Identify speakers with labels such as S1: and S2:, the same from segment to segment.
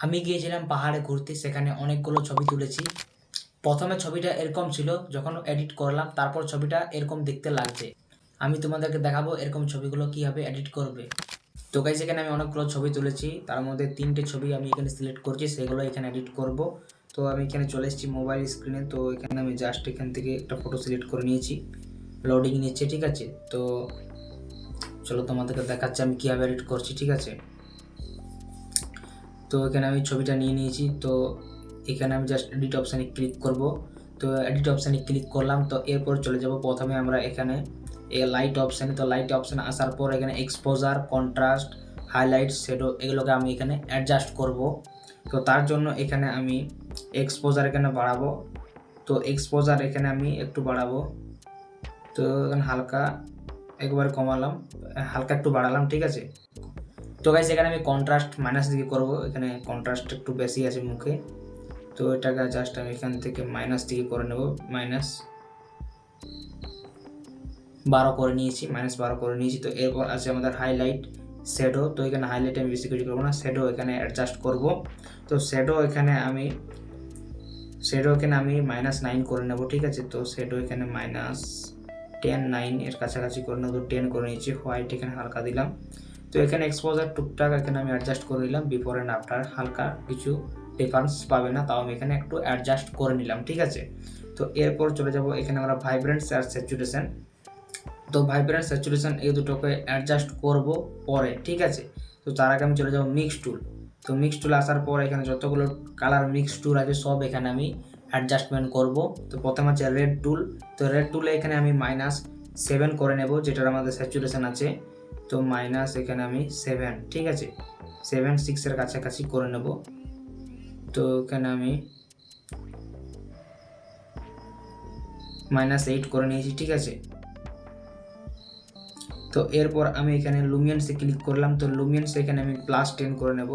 S1: আমি গিয়েছিলাম পাহাড়ে ঘুরতে, সেখানে অনেকগুলো ছবি তুলেছি। প্রথমে ছবিটা এরকম ছিল, যখন এডিট করলাম তারপর ছবিটা এরকম দেখতে লাগছে। আমি তোমাদেরকে দেখাবো এরকম ছবিগুলো কীভাবে এডিট করবে। তো গাইস, এখানে আমি অনেকগুলো ছবি তুলেছি, তার মধ্যে 3টে ছবি আমি এখানে সিলেক্ট করছি, সেগুলো এখানে এডিট করব। তো আমি এখানে চলে এসেছি মোবাইল স্ক্রিনে। তো এখানে আমি জাস্ট এখান থেকে একটা ফটো সিলেক্ট করে নিয়েছি, লোডিং নিচ্ছে, ঠিক আছে। তো চলো তোমাদেরকে দেখাচ্ছি আমি কীভাবে এডিট করছি, ঠিক আছে। তো এখানে আমি ছবিটা নিয়ে নিয়েছি। তো এখানে আমি জাস্ট এডিট অপশানে ক্লিক করব। তো এডিট অপশানে ক্লিক করলাম। তো এরপর চলে যাব প্রথমে আমরা এখানে লাইট অপশানে। তো লাইট অপশানে আসার পর এখানে এক্সপোজার, কন্ট্রাস্ট, হাইলাইট, শ্যাডো এগুলোকে আমি এখানে অ্যাডজাস্ট করব। তো তার জন্য এখানে আমি এক্সপোজার এখানে বাড়াবো। তো এক্সপোজার এখানে আমি একটু বাড়াবো। তো এখানে হালকা একবার কমালাম, হালকা একটু বাড়ালাম, ঠিক আছে। তো গাইস, এখানে আমি কন্ট্রাস্ট মাইনাস দিকে করব। এখানে কন্ট্রাস্ট একটু বেশি আছে মুখে, তো এটাকে জাস্ট আমি এখান থেকে মাইনাস দিকে করে নেব। -12 করে নিয়েছি, -12 করে নিয়েছি। তো এরপর আছে আমাদের হাইলাইট, শ্যাডো। তো এখানে হাইলাইট আমি বেশি কিছু করবো না, শ্যাডো এখানে অ্যাডজাস্ট করব। তো শ্যাডো এখানে আমি -9 করে নেব, ঠিক আছে। তো শ্যাডো এখানে -10, 9 এর কাছাকাছি করে নেব। 10 করে নিয়েছি। হোয়াইট এখানে হালকা দিলাম। তো এখানে এক্সপোজার টুকটাক এখানে আমি অ্যাডজাস্ট করে নিলাম, বিফোর অ্যান্ড আফটার হালকা কিছু ডিফারেন্স পাবে না, তাও আমি এখানে একটু অ্যাডজাস্ট করে নিলাম, ঠিক আছে। তো এরপর চলে যাব এখানে আমরা ভাইব্রেন্স আর স্যাচুরেশন। তো ভাইব্রেন্স স্যাচুরেশন এই দুটোকে অ্যাডজাস্ট করব পরে, ঠিক আছে। তো তার আগে আমি চলে যাব মিক্স টুল। তো মিক্স টুল আসার পর এখানে যতগুলো কালার মিক্স টুল আছে সব এখানে আমি অ্যাডজাস্টমেন্ট করব। তো প্রথমে আছে রেড টুল। তো রেড টুলে এখানে আমি -7 করে নেব, যেটার আমাদের স্যাচুরেশন আছে। তো মাইনাস এখানে আমি 7, ঠিক আছে, 7, 6 এর কাছাকাছি করে নেব। তো এখানে আমি -8 করে নিয়েছি, ঠিক আছে। তো এরপর আমি এখানে লুমিয়েন্সে ক্লিক করলাম। তো লুমিয়েন্স এখানে আমি +10 করে নেব।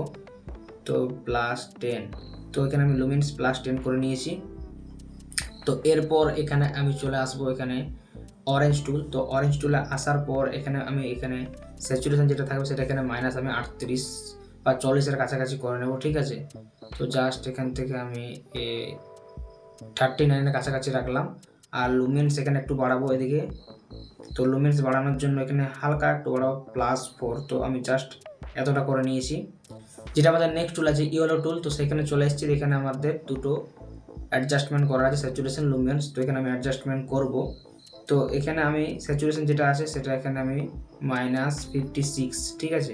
S1: তো +10, তো এখানে আমি লুমিয়েন্স +10 করে নিয়েছি। তো এরপর এখানে আমি চলে আসবো এখানে অরেঞ্জ টুল। তো অরেঞ্জ টুলে আসার পর এখানে আমি স্যাচুরেশন যেটা থাকবে সেটা এখানে আমি 38 বা 40 এর কাছাকাছি করে নেব, ঠিক আছে। তো জাস্ট এখান থেকে আমি 39 এর কাছাকাছি রাখলাম। আর লুমিয়েন্স এখানে একটু বাড়াবো এদিকে। তো লুমিয়েন্স বাড়ানোর জন্য এখানে হালকা একটু বাড়াবো, +4। তো আমি জাস্ট এতটা করে নিয়েছি। যেটা আমাদের নেক্সট টুল আছে ইয়েলো টুল। তো সেখানে চলে এসেছি, এখানে আমাদের দুটো অ্যাডজাস্টমেন্ট করা আছে, স্যাচুরেশন, লুমিয়েন্স। তো এখানে আমি অ্যাডজাস্টমেন্ট করব। তো এখানে আমি স্যাচুরেশন যেটা আছে সেটা এখানে আমি -56, ঠিক আছে,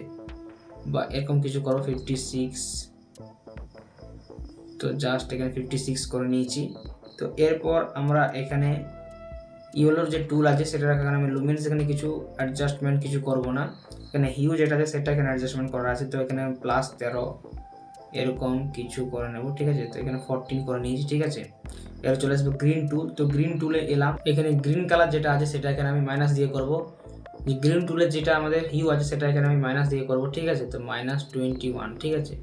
S1: বা এরকম কিছু করো, 56। তো জাস্ট এখানে 56 করে নিয়েছি। তো এরপর আমরা এখানে ইয়েলোর যে টুল আছে সেটা এখানে আমি লুমিয়েন্স এখানে কিছু অ্যাডজাস্টমেন্ট কিছু করব না। এখানে হিউ যেটা আছে সেটা এখানে অ্যাডজাস্টমেন্ট করা আছে। তো এখানে +13 এরকম কিছু করে নেব, ঠিক আছে। তো এখানে 14 করে নিয়েছি, ঠিক আছে। এবার চলে আসবো গ্রিন টুল। তো গ্রিন টুলে এলাম, এখানে গ্রিন কালার যেটা আছে সেটা এখানে আমি মাইনাস দিয়ে করব। যে গ্রিন টুলের যেটা আমাদের হিউ আছে সেটা এখানে আমি মাইনাস দিয়ে করব, ঠিক আছে। তো -21, ঠিক আছে।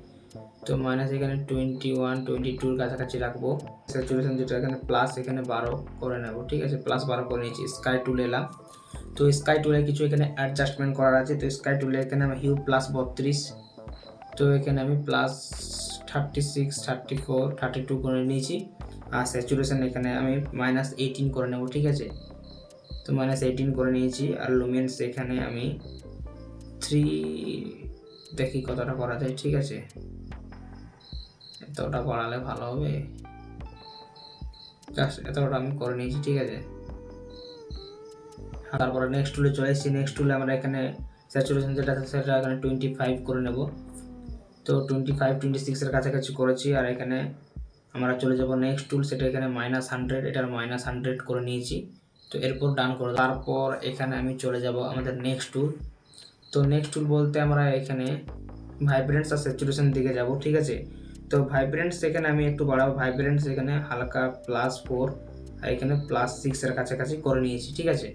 S1: তো মাইনাস এখানে 21, 22 কাছাকাছি রাখবো। স্যাচুরেশন যেটা এখানে এখানে 12 করে নেব, ঠিক আছে। +12 করে নিয়েছি। স্কাই টুলে এলাম। তো স্কাই টুলে কিছু এখানে অ্যাডজাস্টমেন্ট করার আছে। তো স্কাই টুলে এখানে আমি হিউ +32। তো এখানে আমি +36, 34, 32 করে নিয়েছি। আর স্যাচুরেশন এখানে আমি -18 করে নেব, ঠিক আছে। তো -18 করে নিয়েছি। আর লুমিয়েন্স এখানে আমি 3 দেখি কতটা করা যায়, ঠিক আছে। এতটা বাড়ালে ভালো হবে, জাস্ট এতটা আমি করে নিয়েছি, ঠিক আছে। তারপরে নেক্সট টুলে চলে এসেছি। নেক্সট টুলে আমরা এখানে স্যাচুরেশন যেটা আছে সেটা এখানে 25 করে নেব। তো 25, 26 এর কাছাকাছি করেছি। আর এখানে আমরা চলে যাব নেক্সট টুল, সেটা এখানে -100, এটার -100 করে নিয়েছি। তো এরপর ডান করে, তারপর এখানে আমি চলে যাব আমাদের নেক্সট টুল। তো নেক্সট টুল বলতে আমরা এখানে ভাইব্রেন্স আর স্যাচুরেশন দিকে যাব, ঠিক আছে। তো ভাইব্রেন্স এখানে আমি একটু বাড়াবো। ভাইব্রেন্স এখানে হালকা +4 আর এখানে +6 এর কাছাকাছি করে নিয়েছি, ঠিক আছে।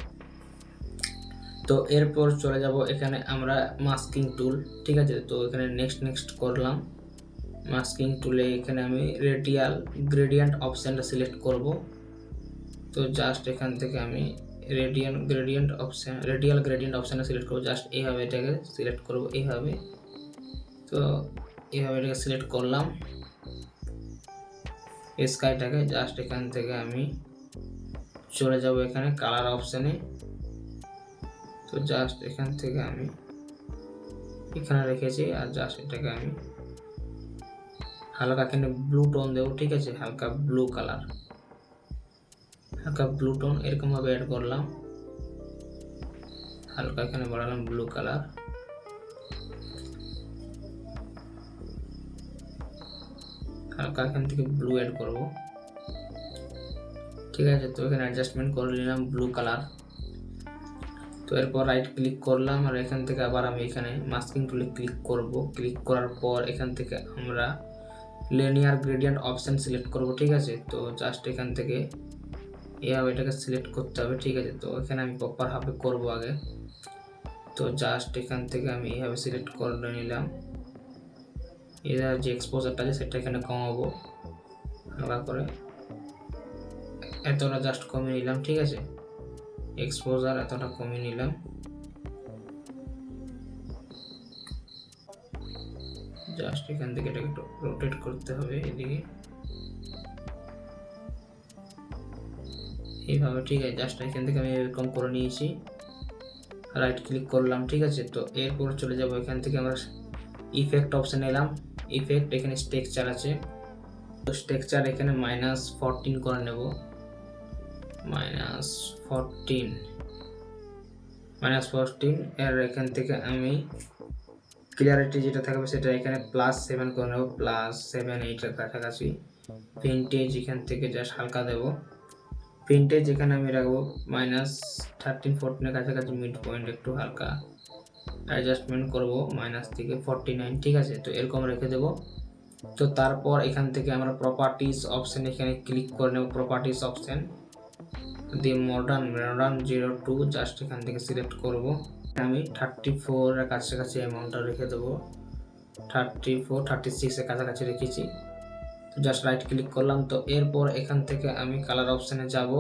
S1: তো এরপর চলে যাব এখানে আমরা মাস্কিং টুল, ঠিক আছে। তো এখানে নেক্সট করলাম। মাস্কিং টুলে এখানে আমি রেডিয়াল গ্রেডিয়েন্ট অপশানটা সিলেক্ট করব। তো জাস্ট এখান থেকে আমি রেডিয়াল গ্রেডিয়েন্ট অপশানে সিলেক্ট করব। জাস্ট এইভাবে এটাকে সিলেক্ট করব, এইভাবে। তো এইভাবে এটাকে সিলেক্ট করলাম স্কাইটাকে। জাস্ট এখান থেকে আমি চলে যাব এখানে কালার অপশানে। তো জাস্ট এখান থেকে আমি এখানে রেখেছি, আর জাস্ট এটাকে আমি হালকা এখানে ব্লু টোন দেবো, ঠিক আছে, হালকা ব্লু কালার, হালকা ব্লু টোন এরকম ভাবে অ্যাড করলাম। হালকা এখানে বাড়ালাম ব্লু কালার, হালকা এখান থেকে ব্লু অ্যাড করব, ঠিক আছে। তো এখানে অ্যাডজাস্টমেন্ট করে নিলাম ব্লু কালার। তো এরপর রাইট ক্লিক করলাম, আর এখান থেকে আবার আমি এখানে মাস্কিং টুলে ক্লিক করব। ক্লিক করার পর এখান থেকে আমরা লিনিয়ার গ্রেডিয়েন্ট অপশান সিলেক্ট করব, ঠিক আছে। তো জাস্ট এখান থেকে এইভাবে এটাকে সিলেক্ট করতে হবে, ঠিক আছে। তো এখানে আমি প্রপার ভাবে করব আগে। তো জাস্ট এখান থেকে আমি এইভাবে সিলেক্ট করে নিলাম। এর যে এক্সপোজারটা আছে সেটা এখানে কমাবো হালকা করে, এতটা জাস্ট কমিয়ে নিলাম, ঠিক আছে। এক্সপোজার এতটা কমিয়ে নিলাম। জাস্ট এখান থেকে এটাকে একটু রোটেট করতে হবে এদিকে, এইভাবে, ঠিক আছে। জাস্ট এখান থেকে আমি এরকম করে নিয়েছি, রাইট ক্লিক করলাম, ঠিক আছে। তো এরপর চলে যাব এখান থেকে আমরা ইফেক্ট অপশানে এলাম। ইফেক্ট এখানে টেক্সচার আছে, তো টেক্সচার এখানে -14 করে নেব, -14 এর এখান থেকে আমি ক্লিয়ারিটি যেটা থাকবে সেটা এখানে +7 করে নেব, +7 এইটার কাছাকাছি। ভিন্টেজ এখান থেকে জাস্ট হালকা দেব, ভিন্টেজ এখানে আমি রাখবো -13-14 কাছাকাছি, মিড পয়েন্ট একটু হালকা অ্যাডজাস্টমেন্ট করব থেকে -49, ঠিক আছে। তো এরকম রেখে দেব। তো তারপর এখান থেকে আমরা প্রপার্টিজ অপশন এখানে ক্লিক করে নেব, প্রপার্টিজ অপশন দিয়ে মডার্ন 02 জাস্ট এখান থেকে সিলেক্ট করব। আমি 34 এর কাছাকাছি অ্যামাউন্টটা রেখে দেবো, 36 এর কাছাকাছি রেখেছি। তো জাস্ট রাইট ক্লিক করলাম। তো এরপর এখান থেকে আমি কালার অপশানে যাব,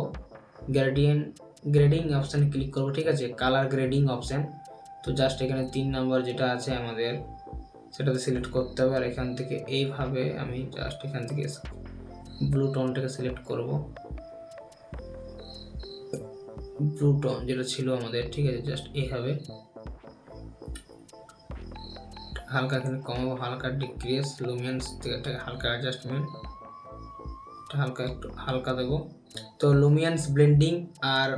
S1: গ্রেডিং অপশানে ক্লিক করব, ঠিক আছে, কালার গ্রেডিং অপশান। তো জাস্ট এখানে 3 নম্বর যেটা আছে আমাদের সেটাতে সিলেক্ট করতে হবে, আর এখান থেকে এইভাবে আমি জাস্ট এখান থেকে ব্লু টোনটাকে সিলেক্ট করব, ব্লু টোন যেটা ছিল আমাদের, ঠিক আছে। জাস্ট এইভাবে হালকা এখানে কমাবো, হালকা ডিক্রিজ লুমিনেন্স থেকে হালকা অ্যাডজাস্টমেন্ট, হালকা একটু হালকা দেবো। তো লুমিনেন্স ব্লেন্ডিং আর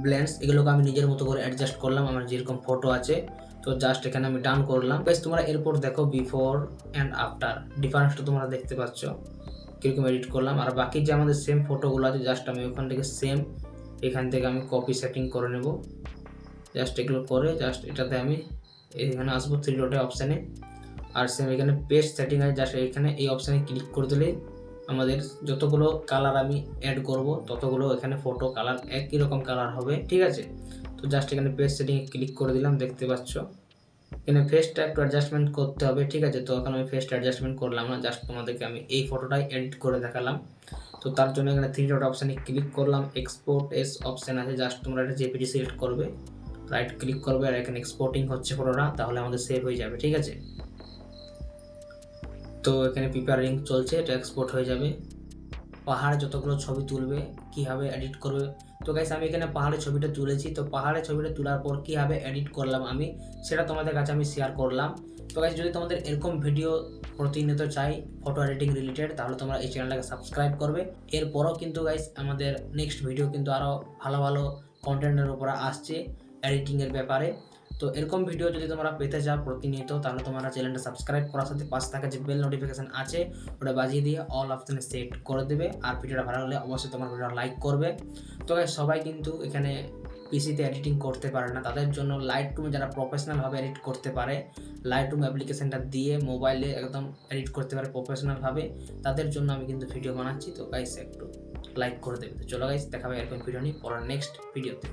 S1: ব্লেন্ডস এগুলোকে আমি নিজের মতো করে অ্যাডজাস্ট করলাম, আমার যেরকম ফটো আছে। তো জাস্ট এখানে আমি ডান করলাম। বেশ, তোমরা এরপর দেখো বিফোর অ্যান্ড আফটার ডিফারেন্সটা তোমরা দেখতে পাচ্ছ কীরকম এডিট করলাম। আর বাকি যে আমাদের সেম ফটোগুলো আছে জাস্ট আমি ওখান থেকে সেম এখান থেকে আমি কপি সেটিং করে নেব। জাস্ট এগুলো করে জাস্ট এটাতে আমি এখানে আসবো 3 ডটে অপশানে, আর সেম এখানে পেস্ট সেটিং আছে, জাস্ট এখানে এই অপশানে ক্লিক করে দিলে আমাদের যতগুলো কালার আমি অ্যাড করব ততগুলো এখানে ফটো কালার একই রকম কালার হবে, ঠিক আছে। তো জাস্ট এখানে পেস্ট সেটিংয়ে ক্লিক করে দিলাম, দেখতে পাচ্ছ এখানে ফেসটা একটু অ্যাডজাস্টমেন্ট করতে হবে, ঠিক আছে। তো এখন আমি ফেসটা অ্যাডজাস্টমেন্ট করলাম না, জাস্ট তোমাদেরকে আমি এই ফটোটাই এডিট করে দেখালাম। তো তার জন্য এখানে 3 ডট অপশানে ক্লিক করলাম, এক্সপোর্ট এস অপশান আছে, জাস্ট তোমরা এটা জেপিজি সিলেক্ট করবে, রাইট ক্লিক করবে, আর এখানে এক্সপোর্টিং হচ্ছে ফটোটা, তাহলে আমাদের সেভ হয়ে যাবে, ঠিক আছে। তো এখানে প্রিপেয়ারিং চলছে, এটা এক্সপোর্ট হয়ে যাবে। পাহাড়ে যতগুলো ছবি তুলবে কীভাবে এডিট করবে, তো গাইস আমি এখানে পাহাড়ের ছবিটা তুলেছি। তো পাহাড়ের ছবিটা তোলার পর কীভাবে এডিট করলাম আমি সেটা তোমাদের কাছে আমি শেয়ার করলাম। তো গাইস যদি তোমাদের এরকম ভিডিও প্রতিনিয়ত চাই ফটো এডিটিং রিলেটেড, তাহলে তোমরা এই চ্যানেলটাকে সাবস্ক্রাইব করবে। এরপরও কিন্তু গাইস আমাদের নেক্সট ভিডিও কিন্তু আরও ভালো ভালো কন্টেন্টের উপর আসছে এডিটিংয়ের ব্যাপারে। তো এরকম ভিডিও যদি তোমরা পেতে চাও প্রতিনিয়ত, তাহলে তোমরা চ্যানেলটা সাবস্ক্রাইব করার সাথে পাশে থাকা যে বেল নোটিফিকেশান আছে ওটা বাজিয়ে দিয়ে অল অপশানে সেট করে দেবে। আর ভিডিওটা ভালো লাগলে অবশ্যই তোমার ভিডিওটা লাইক করবে। তো সবাই কিন্তু এখানে পিসিতে এডিটিং করতে পারে না, তাদের জন্য লাইটরুমে যারা প্রফেশনালভাবে এডিট করতে পারে, লাইটরুম অ্যাপ্লিকেশানটা দিয়ে মোবাইলে একদম এডিট করতে পারে প্রফেশনালভাবে, তাদের জন্য আমি কিন্তু ভিডিও বানাচ্ছি। তো গাইস একটু লাইক করে দেবে। তো চলো গাইস, দেখা হবে এরকম ভিডিও নিয়ে পরের নেক্সট ভিডিওতে।